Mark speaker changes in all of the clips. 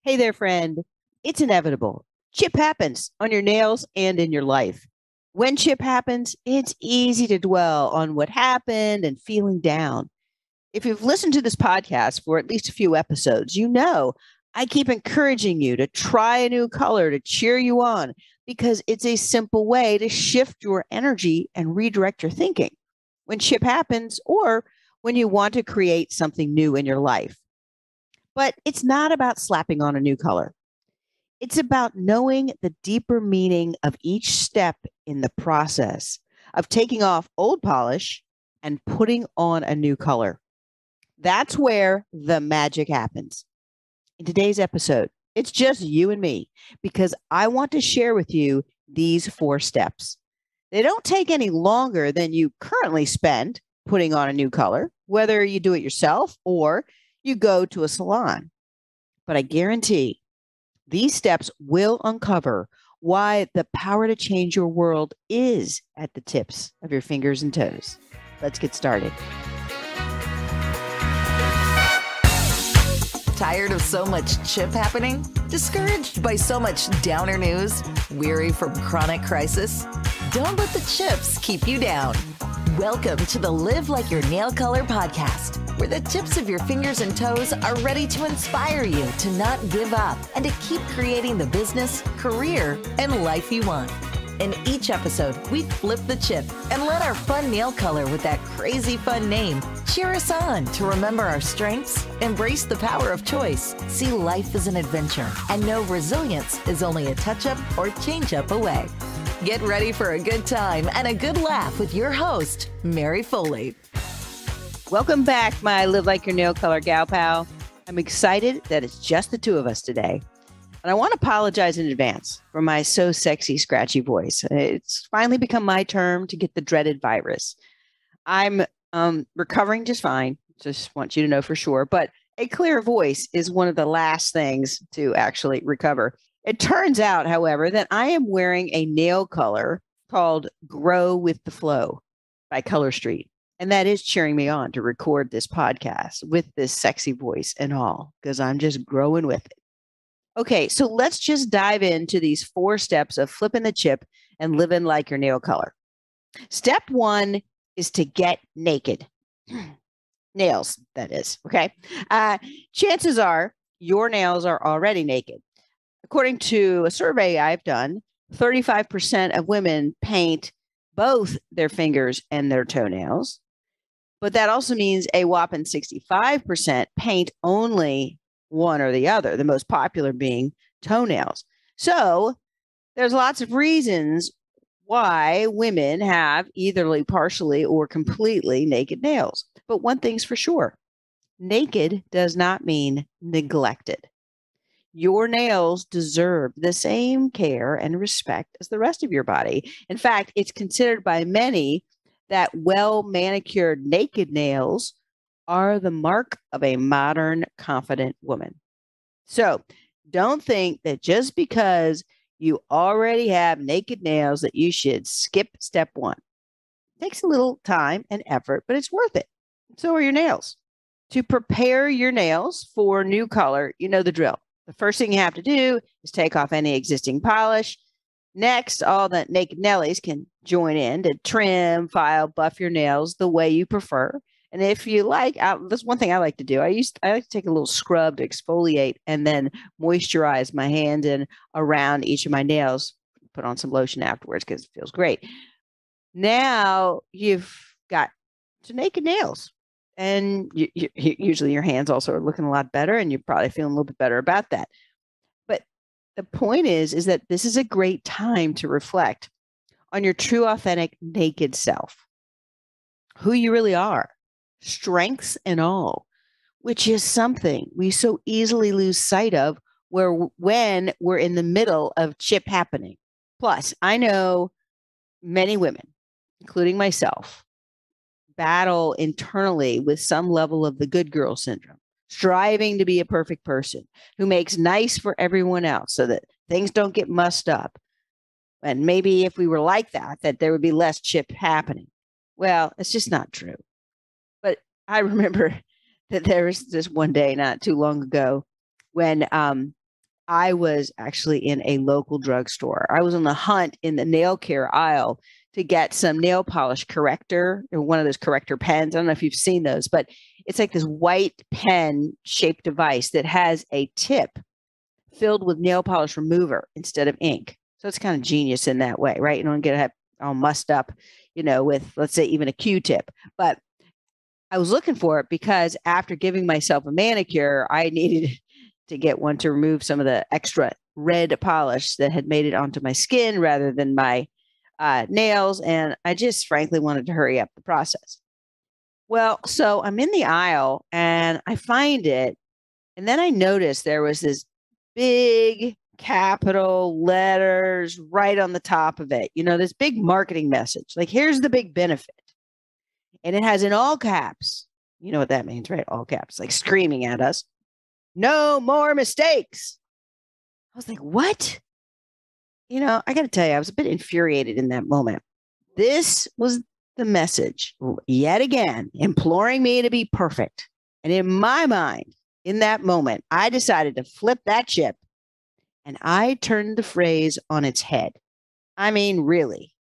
Speaker 1: Hey there, friend. It's inevitable. Chip happens on your nails and in your life. When chip happens, it's easy to dwell on what happened and feeling down. If you've listened to this podcast for at least a few episodes, you know I keep encouraging you to try a new color to cheer you on because it's a simple way to shift your energy and redirect your thinking when chip happens or when you want to create something new in your life. But it's not about slapping on a new color. It's about knowing the deeper meaning of each step in the process of taking off old polish and putting on a new color. That's where the magic happens. In today's episode, it's just you and me because I want to share with you these 4 steps. They don't take any longer than you currently spend putting on a new color, whether you do it yourself or you go to a salon. But I guarantee these steps will uncover why the power to change your world is at the tips of your fingers and toes. Let's get started.
Speaker 2: Tired of so much chip happening? Discouraged by so much downer news? Weary from chronic crisis? Don't let the chips keep you down. Welcome to the Live Like Your Nail Color podcast, where the tips of your fingers and toes are ready to inspire you to not give up and to keep creating the business, career, and life you want. In each episode, we flip the chip and let our fun nail color with that crazy fun name cheer us on to remember our strengths, embrace the power of choice, see life as an adventure, and know resilience is only a touch-up or change-up away. Get ready for a good time and a good laugh with your host, Mary Foley.
Speaker 1: Welcome back, my Live Like Your Nail Color gal pal. I'm excited that it's just the two of us today. And I want to apologize in advance for my so sexy, scratchy voice. It's finally become my turn to get the dreaded virus. I'm recovering just fine. Just want you to know for sure. But a clear voice is one of the last things to actually recover. It turns out, however, that I am wearing a nail color called Grow with the Flow by Color Street. And that is cheering me on to record this podcast with this sexy voice and all, because I'm just growing with it. Okay, so let's just dive into these 4 steps of flipping the chip and living like your nail color. Step 1 is to get naked. Nails, that is, okay? Chances are your nails are already naked. According to a survey I've done, 35% of women paint both their fingers and their toenails. But that also means a whopping 65% paint only one or the other, the most popular being toenails. So there's lots of reasons why women have either partially or completely naked nails. But one thing's for sure, naked does not mean neglected. Your nails deserve the same care and respect as the rest of your body. In fact, it's considered by many that well-manicured naked nails are the mark of a modern, confident woman. So don't think that just because you already have naked nails that you should skip step 1. It takes a little time and effort, but it's worth it. So are your nails. To prepare your nails for new color, you know the drill. The first thing you have to do is take off any existing polish. Next, all the naked Nellies can join in to trim, file, buff your nails the way you prefer. And if you like, that's one thing I like to do. I like to take a little scrub to exfoliate and then moisturize my hand and around each of my nails. Put on some lotion afterwards because it feels great. Now you've got some naked nails. And usually your hands also are looking a lot better, and you're probably feeling a little bit better about that. But the point is that this is a great time to reflect on your true, authentic, naked self, who you really are, strengths and all, which is something we so easily lose sight of when we're in the middle of chip happening. Plus, I know many women, including myself, battle internally with some level of the good girl syndrome, striving to be a perfect person who makes nice for everyone else so that things don't get mussed up. And maybe if we were like that there would be less chip happening. Well, it's just not true. But I remember that there was this one day not too long ago when I was actually in a local drugstore. I was on the hunt in the nail care aisle to get some nail polish corrector, or one of those corrector pens. I don't know if you've seen those, but it's like this white pen shaped device that has a tip filled with nail polish remover instead of ink. So it's kind of genius in that way, right? You don't get all mussed up, with, let's say, even a Q-tip. But I was looking for it because after giving myself a manicure, I needed to get one to remove some of the extra red polish that had made it onto my skin rather than my nails. And I just frankly wanted to hurry up the process. Well, so I'm in the aisle and I find it. And then I noticed there was this big capital letters right on the top of it. This big marketing message. Like, here's the big benefit. And it has in all caps. You know what that means, right? All caps, like screaming at us. No more mistakes. I was like, what? I got to tell you, I was a bit infuriated in that moment. This was the message, yet again, imploring me to be perfect. And in my mind, in that moment, I decided to flip that chip and I turned the phrase on its head. I mean, really,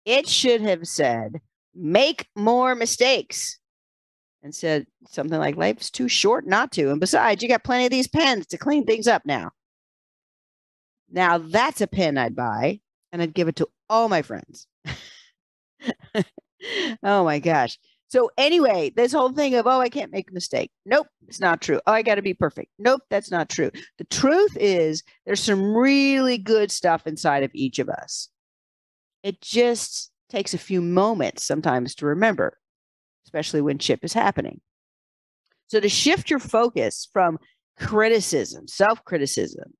Speaker 1: it should have said, make more mistakes, and said something like, life's too short not to. And besides, you got plenty of these pens to clean things up now. Now that's a pen I'd buy and I'd give it to all my friends. Oh my gosh. So anyway, this whole thing of, I can't make a mistake. Nope, it's not true. Oh, I got to be perfect. Nope, that's not true. The truth is there's some really good stuff inside of each of us. It just takes a few moments sometimes to remember, especially when chip is happening. So to shift your focus from criticism, self-criticism,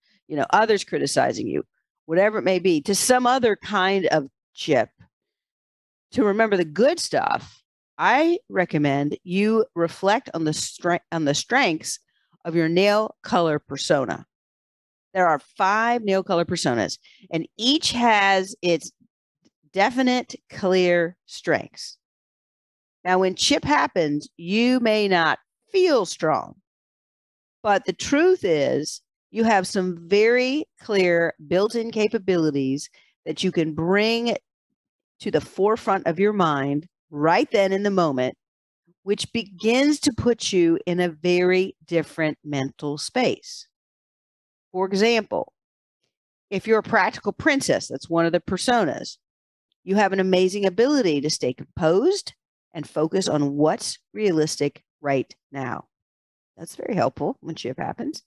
Speaker 1: others criticizing you, whatever it may be, to some other kind of chip, to remember the good stuff, I recommend you reflect on the strengths of your nail color persona. There are 5 nail color personas, and each has its definite, clear strengths. Now, when chip happens, you may not feel strong, but the truth is you have some very clear built-in capabilities that you can bring to the forefront of your mind right then in the moment, which begins to put you in a very different mental space. For example, if you're a practical princess, that's one of the personas, you have an amazing ability to stay composed and focus on what's realistic right now. That's very helpful when chip happens.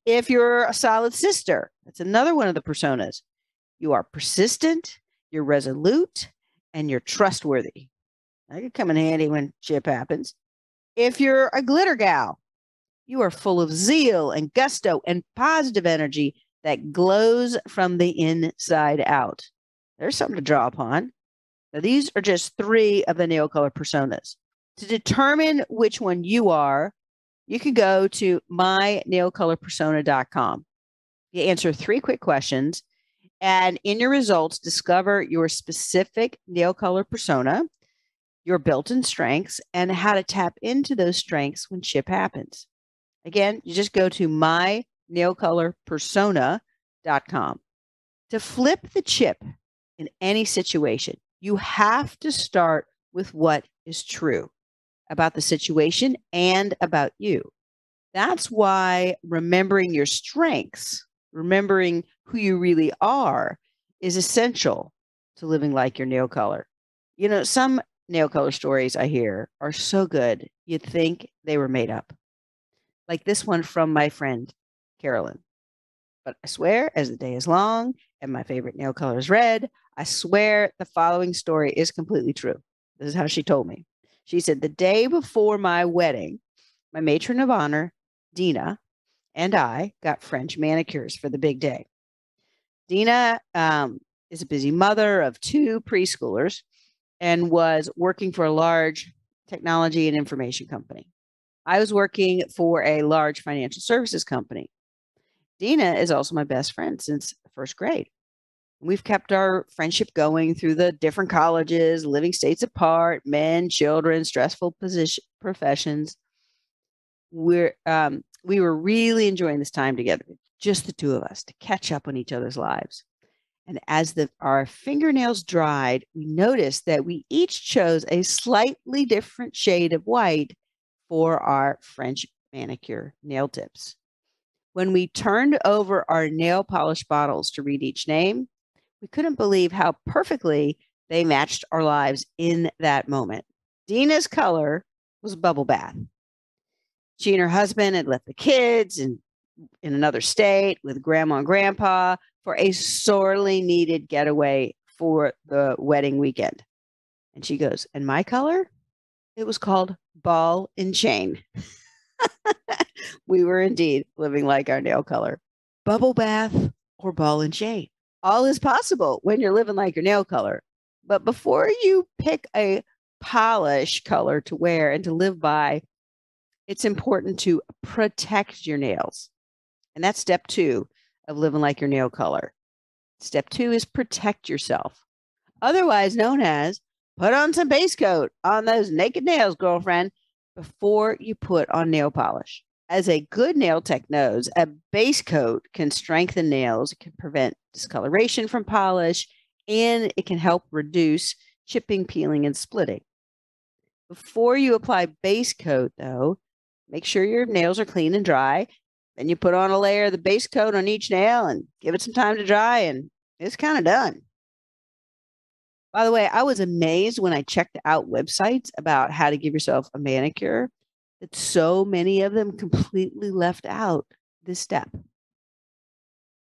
Speaker 1: If you're a solid sister, that's another one of the personas. You are persistent, you're resolute, and you're trustworthy. That could come in handy when chip happens. If you're a glitter gal, you are full of zeal and gusto and positive energy that glows from the inside out. There's something to draw upon. Now, these are just 3 of the nail color personas. To determine which one you are, you can go to mynailcolorpersona.com. You answer 3 quick questions, and in your results, discover your specific nail color persona, your built-in strengths, and how to tap into those strengths when chip happens. Again, you just go to mynailcolorpersona.com. To flip the chip in any situation, you have to start with what is true about the situation and about you. That's why remembering your strengths, remembering who you really are, is essential to living like your nail color. Some nail color stories I hear are so good, you'd think they were made up. Like this one from my friend, Carolyn. But I swear, as the day is long and my favorite nail color is red, I swear the following story is completely true. This is how she told me. She said, the day before my wedding, my matron of honor, Dina, and I got French manicures for the big day. Dina is a busy mother of 2 preschoolers and was working for a large technology and information company. I was working for a large financial services company. Dina is also my best friend since 1st grade. We've kept our friendship going through the different colleges, living states apart, men, children, stressful professions. We were really enjoying this time together. just the two of us, to catch up on each other's lives. And as our fingernails dried, we noticed that we each chose a slightly different shade of white for our French manicure nail tips. When we turned over our nail polish bottles to read each name, we couldn't believe how perfectly they matched our lives in that moment. Dina's color was bubble bath. She and her husband had left the kids in another state with grandma and grandpa for a sorely needed getaway for the wedding weekend. And she goes, and my color? It was called ball and chain. We were indeed living like our nail color. Bubble bath or ball and chain. All is possible when you're living like your nail color. But before you pick a polish color to wear and to live by, it's important to protect your nails. And that's step 2 of living like your nail color. Step 2 is protect yourself, otherwise known as put on some base coat on those naked nails, girlfriend, before you put on nail polish. As a good nail tech knows, a base coat can strengthen nails, it can prevent discoloration from polish, and it can help reduce chipping, peeling, and splitting. Before you apply base coat, though, make sure your nails are clean and dry. Then you put on a layer of the base coat on each nail and give it some time to dry, and it's kind of done. By the way, I was amazed when I checked out websites about how to give yourself a manicure that so many of them completely left out this step.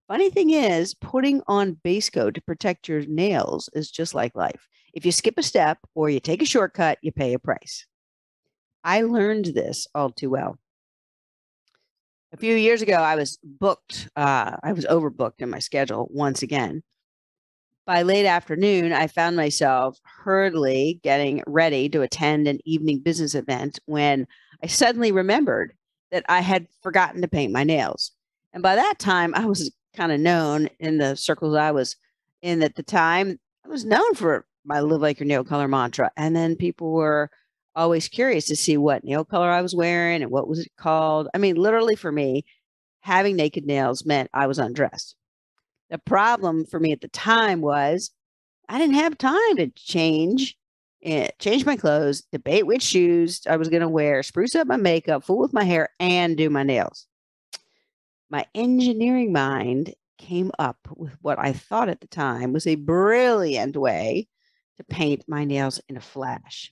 Speaker 1: Funny thing is, putting on base coat to protect your nails is just like life. If you skip a step or you take a shortcut, you pay a price. I learned this all too well. A few years ago, I was booked. I was overbooked in my schedule once again. By late afternoon, I found myself hurriedly getting ready to attend an evening business event when I suddenly remembered that I had forgotten to paint my nails. And by that time, I was kind of known in the circles I was in at the time. I was known for my live like your nail color mantra. And then people were always curious to see what nail color I was wearing and what was it called. I mean, literally for me, having naked nails meant I was undressed. The problem for me at the time was I didn't have time to change my clothes, debate which shoes I was going to wear, spruce up my makeup, fool with my hair, and do my nails. My engineering mind came up with what I thought at the time was a brilliant way to paint my nails in a flash.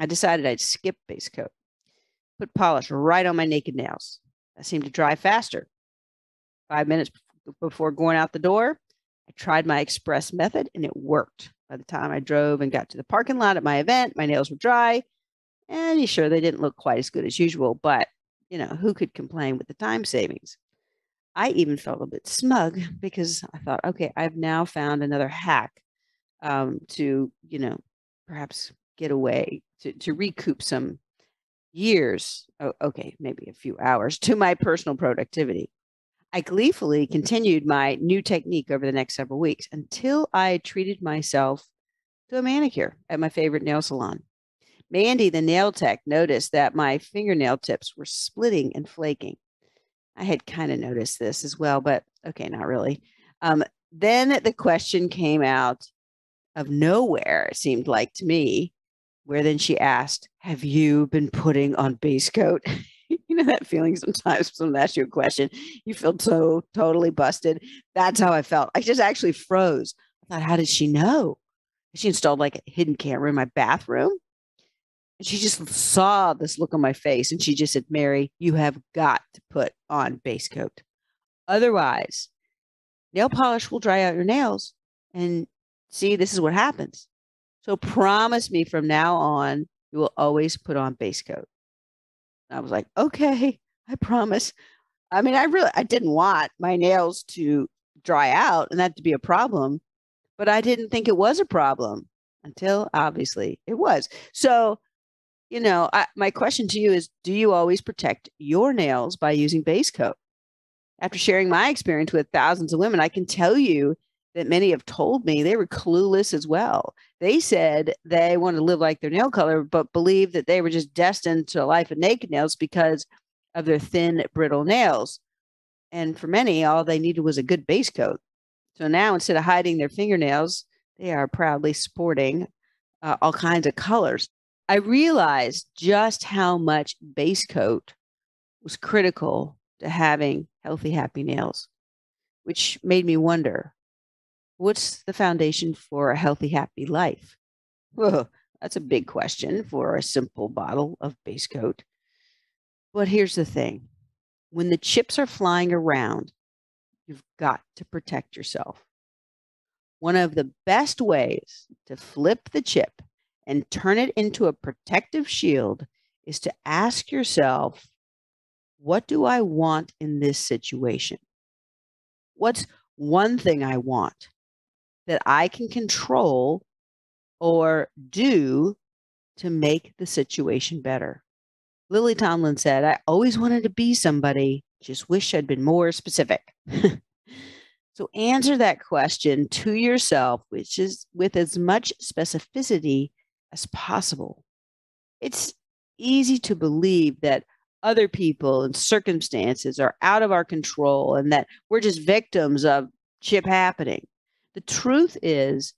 Speaker 1: I decided I'd skip base coat, put polish right on my naked nails. That seemed to dry faster. 5 minutes before going out the door, I tried my express method and it worked. By the time I drove and got to the parking lot at my event, my nails were dry. And sure, they didn't look quite as good as usual, but who could complain with the time savings? I even felt a bit smug because I thought, okay, I've now found another hack to, perhaps get away, to recoup some years, okay, maybe a few hours, to my personal productivity. I gleefully continued my new technique over the next several weeks until I treated myself to a manicure at my favorite nail salon. Mandy, the nail tech, noticed that my fingernail tips were splitting and flaking. I had kind of noticed this as well, but okay, not really. Then the question came out of nowhere, it seemed like to me, where then she asked, have you been putting on base coat? That feeling sometimes when someone asks you a question, you feel so totally busted. That's how I felt. I just actually froze. I thought, how did she know? She installed like a hidden camera in my bathroom. And she just saw this look on my face. And she just said, Mary, you have got to put on base coat. Otherwise, nail polish will dry out your nails. And see, this is what happens. So promise me from now on, you will always put on base coat. I was like, okay, I promise. I mean, I didn't want my nails to dry out and that to be a problem, but I didn't think it was a problem until obviously it was. So, my question to you is, do you always protect your nails by using base coat? After sharing my experience with thousands of women, I can tell you that many have told me they were clueless as well. They said they wanted to live like their nail color, but believed that they were just destined to a life of naked nails because of their thin, brittle nails. And for many, all they needed was a good base coat. So now instead of hiding their fingernails, they are proudly sporting all kinds of colors. I realized just how much base coat was critical to having healthy, happy nails, which made me wonder, what's the foundation for a healthy, happy life? Whoa, that's a big question for a simple bottle of base coat. But here's the thing, when the chips are flying around, you've got to protect yourself. One of the best ways to flip the chip and turn it into a protective shield is to ask yourself, what do I want in this situation? What's one thing I want that I can control or do to make the situation better? Lily Tomlin said, I always wanted to be somebody, just wish I'd been more specific. So answer that question to yourself, which is with as much specificity as possible. It's easy to believe that other people and circumstances are out of our control and that we're just victims of shit happening. The truth is,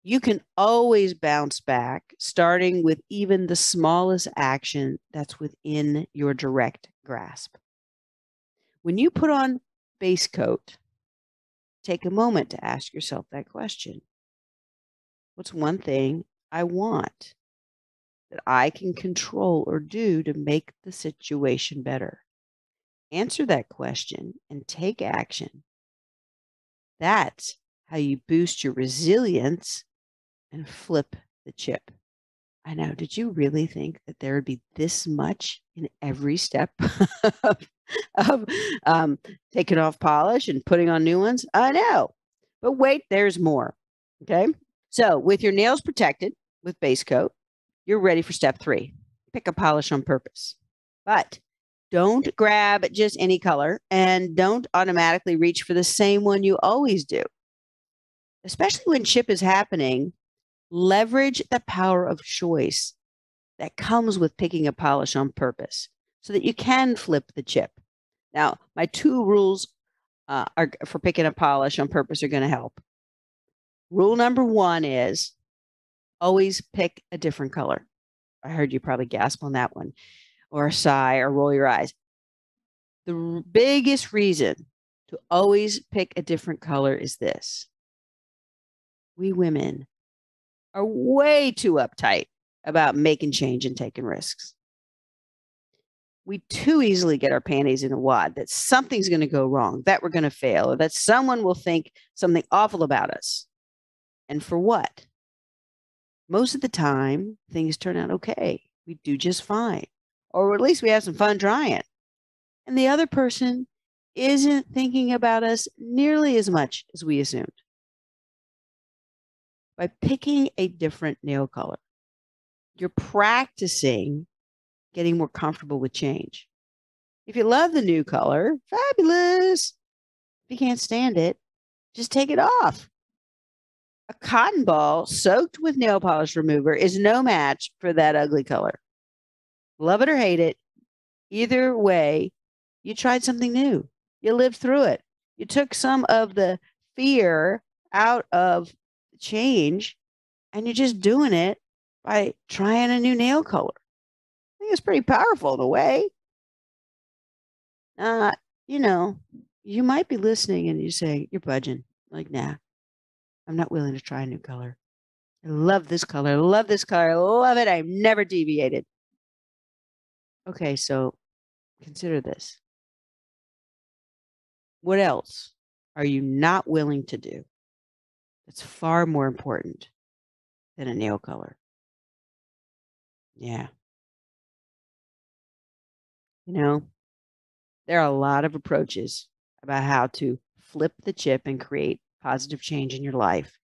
Speaker 1: you can always bounce back, starting with even the smallest action that's within your direct grasp. When you put on base coat, take a moment to ask yourself that question. What's one thing I want that I can control or do to make the situation better? Answer that question and take action. That's how you boost your resilience and flip the chip. I know. Did you really think that there would be this much in every step of, of taking off polish and putting on new ones? I know. But wait, there's more. Okay. So, with your nails protected with base coat, you're ready for step 3. Pick a polish on purpose. But don't grab just any color and don't automatically reach for the same one you always do. Especially when chip is happening, leverage the power of choice that comes with picking a polish on purpose so that you can flip the chip. Now, my 2 rules are for picking a polish on purpose are going to help. Rule number 1 is always pick a different color. I heard you probably gasp on that one, or sigh, or roll your eyes. The biggest reason to always pick a different color is this: we women are way too uptight about making change and taking risks. We too easily get our panties in a wad that something's going to go wrong, that we're going to fail, or that someone will think something awful about us. And for what? Most of the time, things turn out okay. We do just fine. Or at least we have some fun trying it. And the other person isn't thinking about us nearly as much as we assumed. By picking a different nail color, you're practicing getting more comfortable with change. If you love the new color, fabulous. If you can't stand it, just take it off. A cotton ball soaked with nail polish remover is no match for that ugly color. Love it or hate it, either way, you tried something new. You lived through it. You took some of the fear out of change, and you're just doing it by trying a new nail color. I think it's pretty powerful in a way. Uh, you know, you might be listening and you say, you're budging. Like, nah, I'm not willing to try a new color. I love this color. I love this color. I love it. I've never deviated. Okay, so consider this. What else are you not willing to do that's far more important than a nail color? Yeah. You know, there are a lot of approaches about how to flip the chip and create positive change in your life.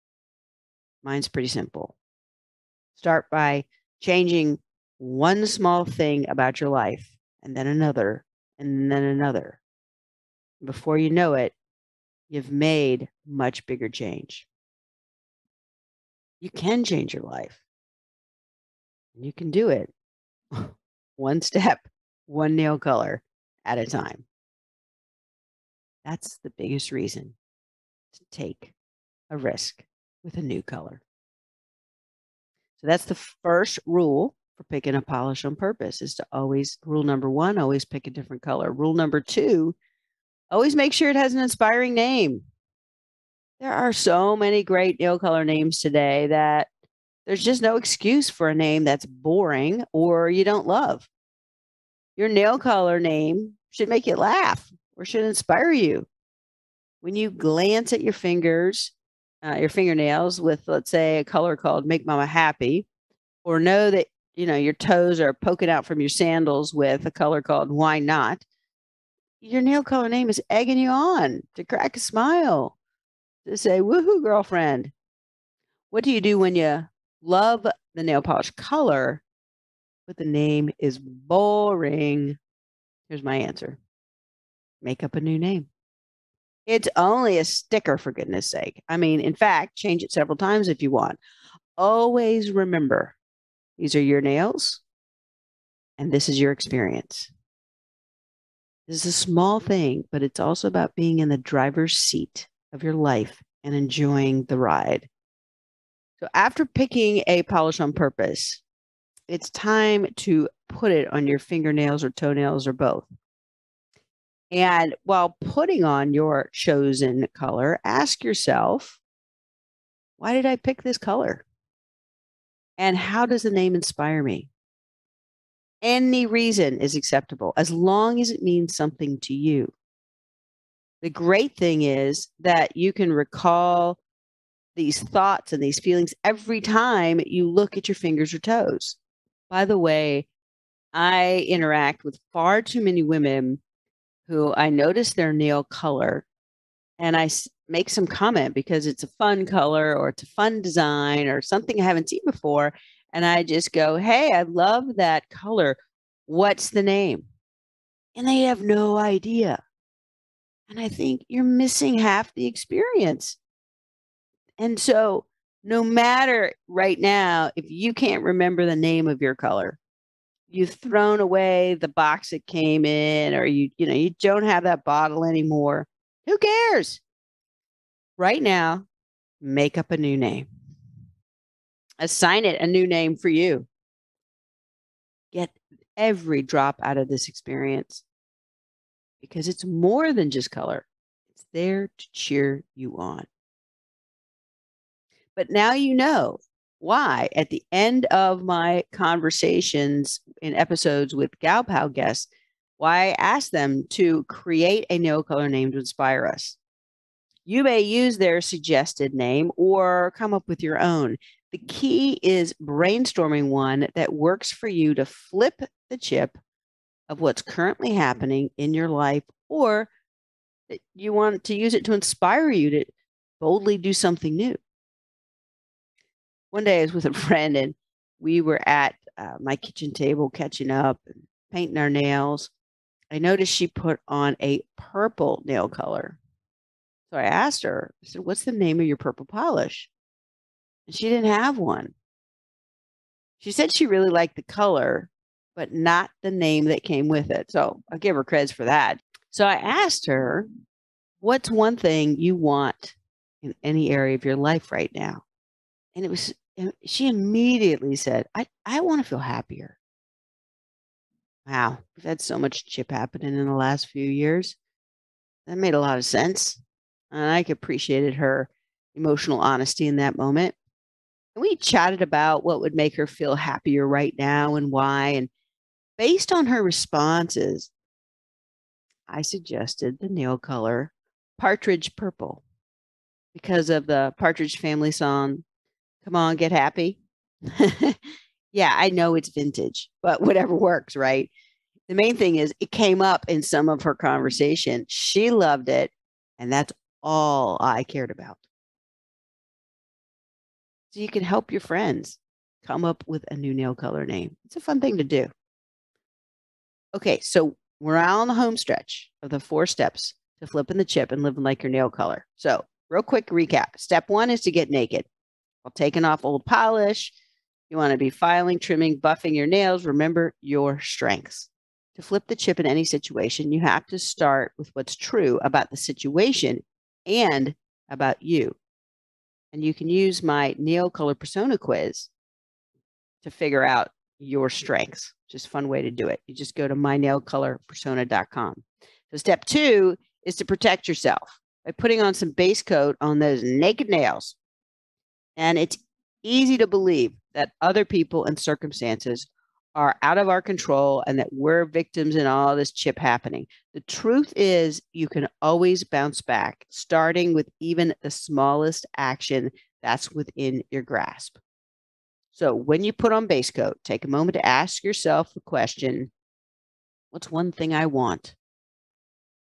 Speaker 1: Mine's pretty simple. Start by changing one small thing about your life, and then another, and then another. Before you know it, you've made much bigger change. You can change your life. And you can do it one step, one nail color at a time. That's the biggest reason to take a risk with a new color. So that's the first rule for picking a polish on purpose is to rule number 1, always pick a different color. Rule number 2, always make sure it has an inspiring name. There are so many great nail color names today that there's just no excuse for a name that's boring or you don't love. Your nail color name should make you laugh or should inspire you. When you glance at your fingernails with, let's say, a color called Make Mama Happy, or know that, your toes are poking out from your sandals with a color called Why Not, your nail color name is egging you on to crack a smile, to say, woohoo, girlfriend. What do you do when you love the nail polish color, but the name is boring? Here's my answer. Make up a new name. It's only a sticker, for goodness sake. I mean, in fact, change it several times if you want. Always remember, these are your nails, and this is your experience. This is a small thing, but it's also about being in the driver's seat of your life and enjoying the ride. So after picking a polish on purpose, it's time to put it on your fingernails or toenails or both. And while putting on your chosen color, ask yourself, why did I pick this color? And how does the name inspire me? Any reason is acceptable as long as it means something to you. The great thing is that you can recall these thoughts and these feelings every time you look at your fingers or toes. By the way, I interact with far too many women who I notice their nail color and I make some comment because it's a fun color or it's a fun design or something I haven't seen before. And I just go, hey, I love that color. What's the name? And they have no idea. And I think you're missing half the experience. And so no matter right now, if you can't remember the name of your color, you've thrown away the box it came in, or you don't have that bottle anymore. Who cares? Right now, make up a new name. Assign it a new name for you. Get every drop out of this experience because it's more than just color. It's there to cheer you on. But now you know why at the end of my conversations in episodes with Gal Pal guests, why I asked them to create a nail color name to inspire us. You may use their suggested name or come up with your own. The key is brainstorming one that works for you to flip the chip of what's currently happening in your life, or that you want to use it to inspire you to boldly do something new. One day I was with a friend and we were at my kitchen table catching up and painting our nails. I noticed she put on a purple nail color. So I asked her, I said, what's the name of your purple polish? And she didn't have one. She said she really liked the color, but not the name that came with it. So I'll give her credits for that. So I asked her, what's one thing you want in any area of your life right now? And she immediately said, I want to feel happier. Wow. We've had so much chip happening in the last few years. That made a lot of sense. And I appreciated her emotional honesty in that moment. And we chatted about what would make her feel happier right now and why. And based on her responses, I suggested the nail color Partridge Purple because of the Partridge Family song, Come On, Get Happy. Yeah, I know it's vintage, but whatever works, right? The main thing is it came up in some of her conversation. She loved it, and that's all I cared about. So you can help your friends come up with a new nail color name. It's a fun thing to do. Okay, so we're out on the home stretch of the 4 steps to flipping the chip and living like your nail color. So real quick recap. Step 1 is to get naked. While taking off old polish, you want to be filing, trimming, buffing your nails. Remember your strengths. To flip the chip in any situation, you have to start with what's true about the situation and about you. And you can use my nail color persona quiz to figure out your strengths. Just a fun way to do it. You just go to mynailcolorpersona.com. So step 2 is to protect yourself by putting on some base coat on those naked nails. And it's easy to believe that other people and circumstances are out of our control and that we're victims in all this chip happening. The truth is, you can always bounce back, starting with even the smallest action that's within your grasp. So when you put on base coat, take a moment to ask yourself the question, what's one thing I want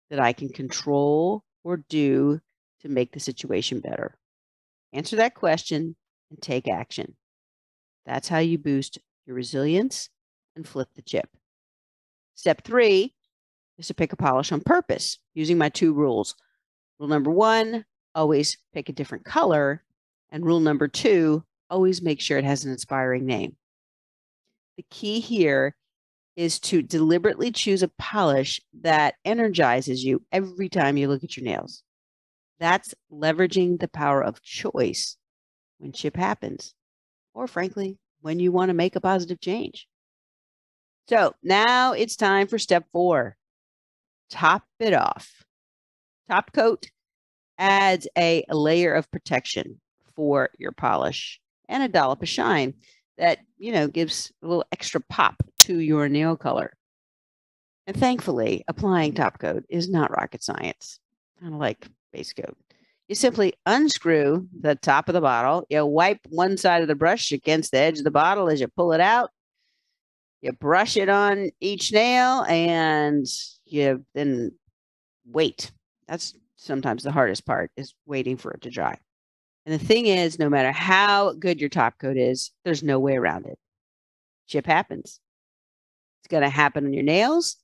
Speaker 1: that I can control or do to make the situation better? Answer that question and take action. That's how you boost your resilience and flip the chip. Step 3 is to pick a polish on purpose using my 2 rules. Rule number 1, always pick a different color. And rule number 2, always make sure it has an inspiring name. The key here is to deliberately choose a polish that energizes you every time you look at your nails. That's leveraging the power of choice when chip happens, or frankly, when you want to make a positive change. So now it's time for step 4. Top it off. Top coat adds a layer of protection for your polish and a dollop of shine that, gives a little extra pop to your nail color. And thankfully, applying top coat is not rocket science, kind of like base coat. You simply unscrew the top of the bottle. You wipe one side of the brush against the edge of the bottle as you pull it out. You brush it on each nail and you then wait. That's sometimes the hardest part, is waiting for it to dry. And the thing is, no matter how good your top coat is, there's no way around it. Chip happens. It's going to happen on your nails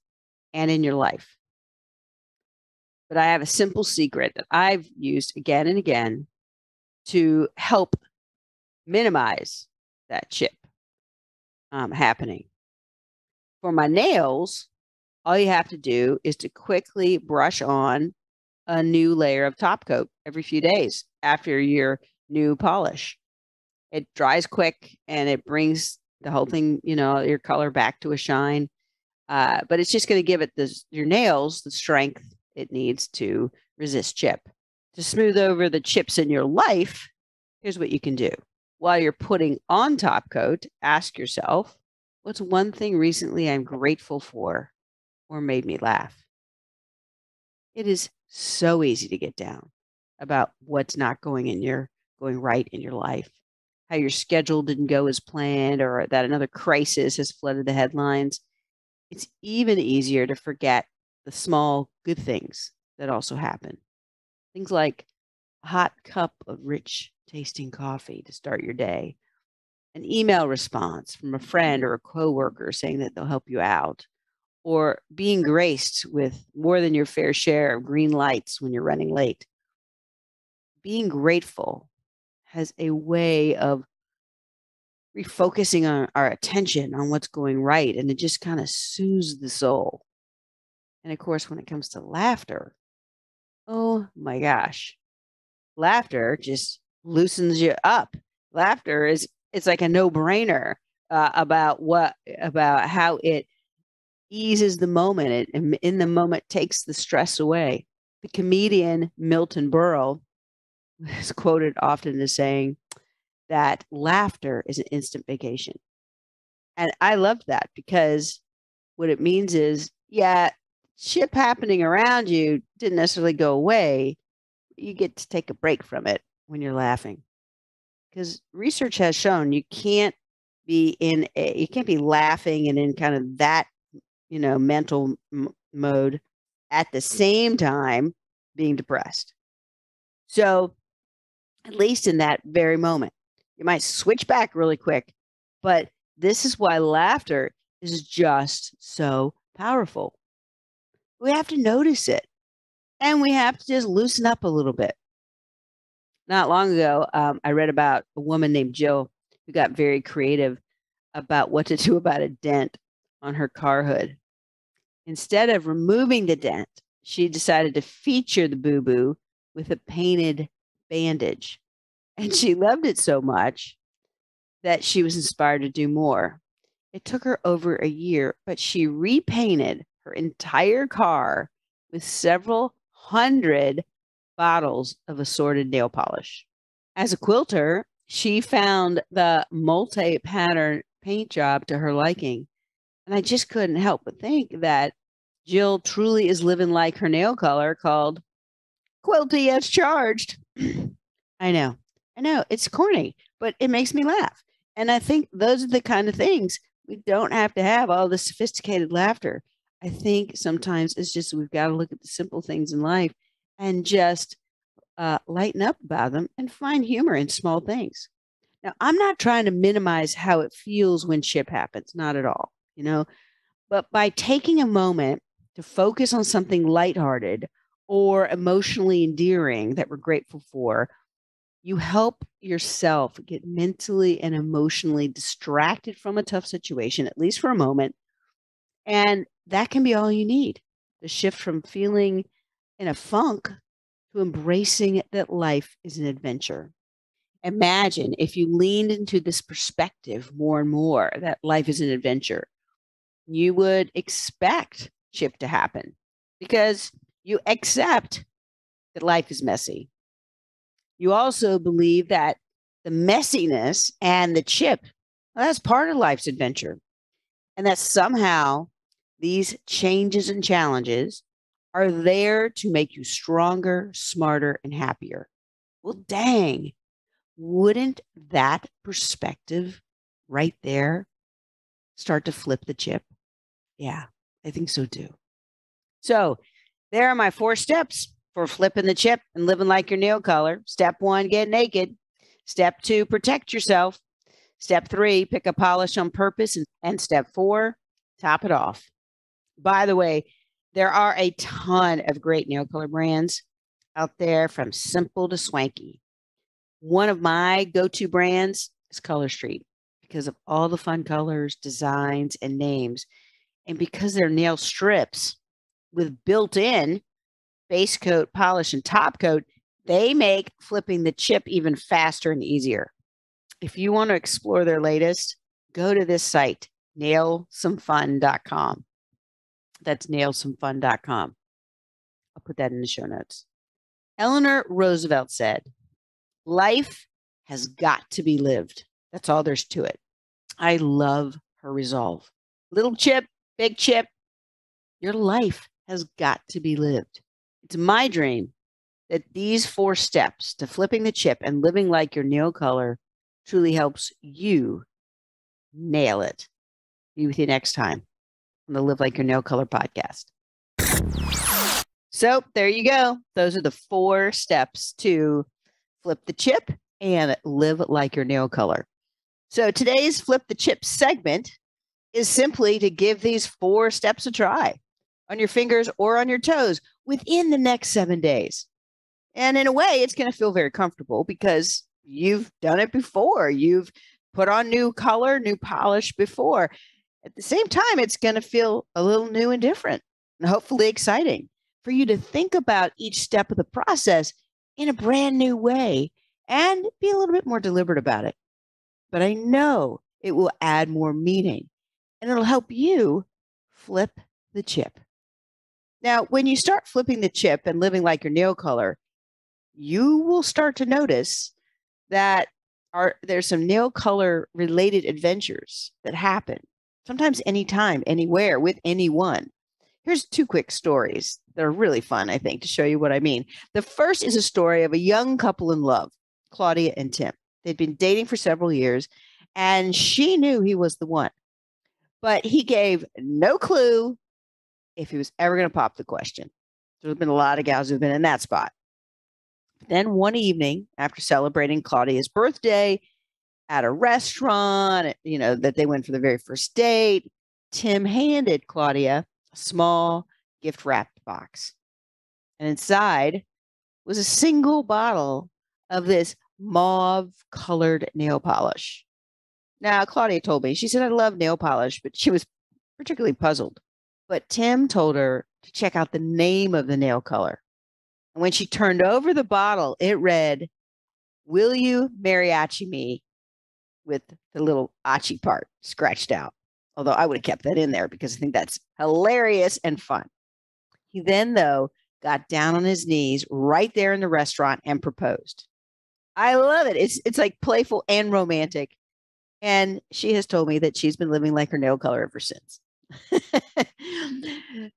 Speaker 1: and in your life. But I have a simple secret that I've used again and again to help minimize that chip happening. For my nails, all you have to do is to quickly brush on a new layer of top coat every few days after your new polish. It dries quick and it brings the whole thing, your color back to a shine. But it's just going to give it your nails the strength it needs to resist chip. To smooth over the chips in your life, here's what you can do. While you're putting on top coat, ask yourself, what's one thing recently I'm grateful for or made me laugh? It is so easy to get down about what's not going right in your life, how your schedule didn't go as planned, or that another crisis has flooded the headlines. It's even easier to forget the small good things that also happen. Things like a hot cup of rich tasting coffee to start your day, an email response from a friend or a coworker saying that they'll help you out, or being graced with more than your fair share of green lights when you're running late. Being grateful has a way of refocusing our attention on what's going right, and it just kind of soothes the soul. And of course, when it comes to laughter, oh my gosh, laughter just loosens you up. Laughter it's like a no-brainer about how it eases the moment and in the moment takes the stress away. The comedian Milton Berle is quoted often as saying that laughter is an instant vacation. And I loved that because what it means is, yeah, shit happening around you didn't necessarily go away. You get to take a break from it when you're laughing. Because research has shown you can't be laughing and in kind of that, mental mode at the same time being depressed. So at least in that very moment, you might switch back really quick, but this is why laughter is just so powerful. We have to notice it, and we have to just loosen up a little bit. Not long ago, I read about a woman named Jill who got very creative about what to do about a dent on her car hood. Instead of removing the dent, she decided to feature the boo-boo with a painted bandage. And she loved it so much that she was inspired to do more. It took her over a year, but she repainted her entire car with several hundred bottles of assorted nail polish. As a quilter, she found the multi-pattern paint job to her liking. And I just couldn't help but think that Jill truly is living like her nail color, called quilty as charged. I know. I know. It's corny, but it makes me laugh. And I think those are the kind of things we don't have to have all this sophisticated laughter. I think sometimes it's just we've got to look at the simple things in life and just lighten up about them and find humor in small things. Now, I'm not trying to minimize how it feels when ship happens, not at all, but by taking a moment to focus on something lighthearted or emotionally endearing that we're grateful for, you help yourself get mentally and emotionally distracted from a tough situation, at least for a moment. And that can be all you need to shift from feeling in a funk to embracing that life is an adventure. Imagine if you leaned into this perspective more and more that life is an adventure. You would expect chip to happen because you accept that life is messy. You also believe that the messiness and the chip, well, that's part of life's adventure. And that somehow these changes and challenges are there to make you stronger, smarter, and happier. Well, dang, wouldn't that perspective right there start to flip the chip? Yeah, I think so too. So there are my 4 steps for flipping the chip and living like your nail color. Step 1, get naked. Step 2, protect yourself. Step 3, pick a polish on purpose. And step 4, top it off. By the way, there are a ton of great nail color brands out there, from simple to swanky. One of my go-to brands is Color Street because of all the fun colors, designs, and names. And because they're nail strips with built-in base coat, polish, and top coat, they make flipping the chip even faster and easier. If you want to explore their latest, go to this site, nailsomefun.com. That's nailsomefun.com. I'll put that in the show notes. Eleanor Roosevelt said, "Life has got to be lived. That's all there's to it." I love her resolve. Little chip, big chip, your life has got to be lived. It's my dream that these 4 steps to flipping the chip and living like your nail color truly helps you nail it. Be with you next time on the Live Like Your Nail Color podcast. So there you go. Those are the 4 steps to flip the chip and live like your nail color. So today's Flip the Chip segment is simply to give these 4 steps a try on your fingers or on your toes within the next 7 days. And in a way, it's going to feel very comfortable because you've done it before. You've put on new color, new polish before. At the same time, it's going to feel a little new and different and hopefully exciting for you to think about each step of the process in a brand new way and be a little bit more deliberate about it. But I know it will add more meaning and it'll help you flip the chip. Now, when you start flipping the chip and living like your nail color, you will start to notice that there's some nail color related adventures that happen, sometimes anytime, anywhere, with anyone. Here's 2 quick stories that are really fun, I think, to show you what I mean. The first is a story of a young couple in love, Claudia and Tim. They'd been dating for several years, and she knew he was the one. But he gave no clue if he was ever going to pop the question. There's been a lot of gals who've been in that spot. Then one evening, after celebrating Claudia's birthday at a restaurant, that they went for the very first date, Tim handed Claudia a small gift wrapped box. And inside was a single bottle of this mauve colored nail polish. Now, Claudia told me, she said, "I love nail polish," but she was particularly puzzled. But Tim told her to check out the name of the nail color. And when she turned over the bottle, it read, "Will you mariachi me?" with the little achi part scratched out. Although I would have kept that in there because I think that's hilarious and fun. He then, though, got down on his knees right there in the restaurant and proposed. I love it. It's like playful and romantic. And she has told me that she's been living like her nail color ever since.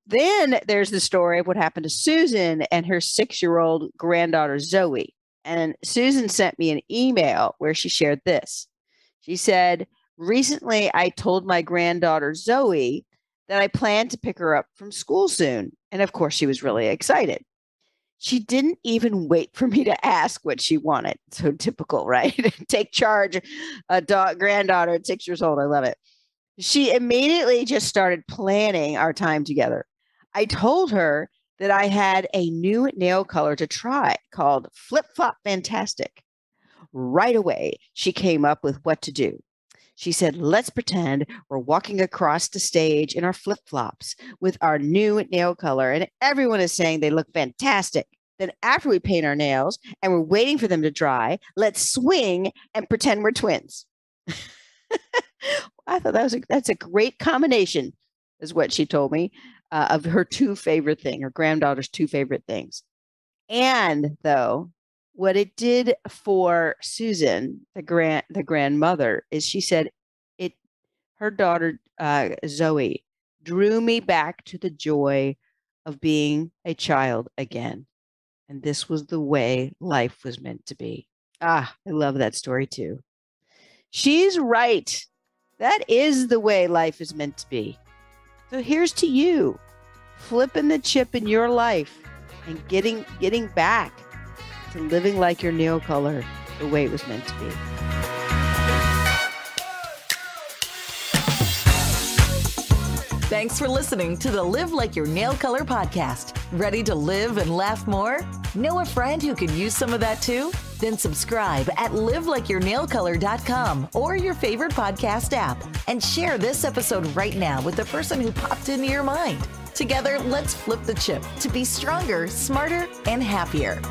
Speaker 1: Then there's the story of what happened to Susan and her 6-year-old granddaughter, Zoe. And Susan sent me an email where she shared this. She said, "Recently, I told my granddaughter, Zoe, that I planned to pick her up from school soon. And of course, she was really excited. She didn't even wait for me to ask what she wanted." So typical, right? Take charge, granddaughter at 6 years old. I love it. She immediately just started planning our time together. I told her that I had a new nail color to try called Flip Flop Fantastic. Right away, she came up with what to do. She said, "Let's pretend we're walking across the stage in our flip-flops with our new nail color, and everyone is saying they look fantastic. Then after we paint our nails and we're waiting for them to dry, let's swing and pretend we're twins." I thought that's a great combination, is what she told me, of her her granddaughter's two favorite things. And though, what it did for Susan, the grandmother, is she said her daughter Zoe drew me back to the joy of being a child again. And this was the way life was meant to be. I love that story too. She's right. That is the way life is meant to be. So here's to you, flipping the chip in your life and getting back to living like your nail color the way it was meant to be.
Speaker 2: Thanks for listening to the Live Like Your Nail Color podcast. Ready to live and laugh more? Know a friend who could use some of that too? Then subscribe at liveLikeYourNailColor.com or your favorite podcast app and share this episode right now with the person who popped into your mind. Together, let's flip the chip to be stronger, smarter, and happier.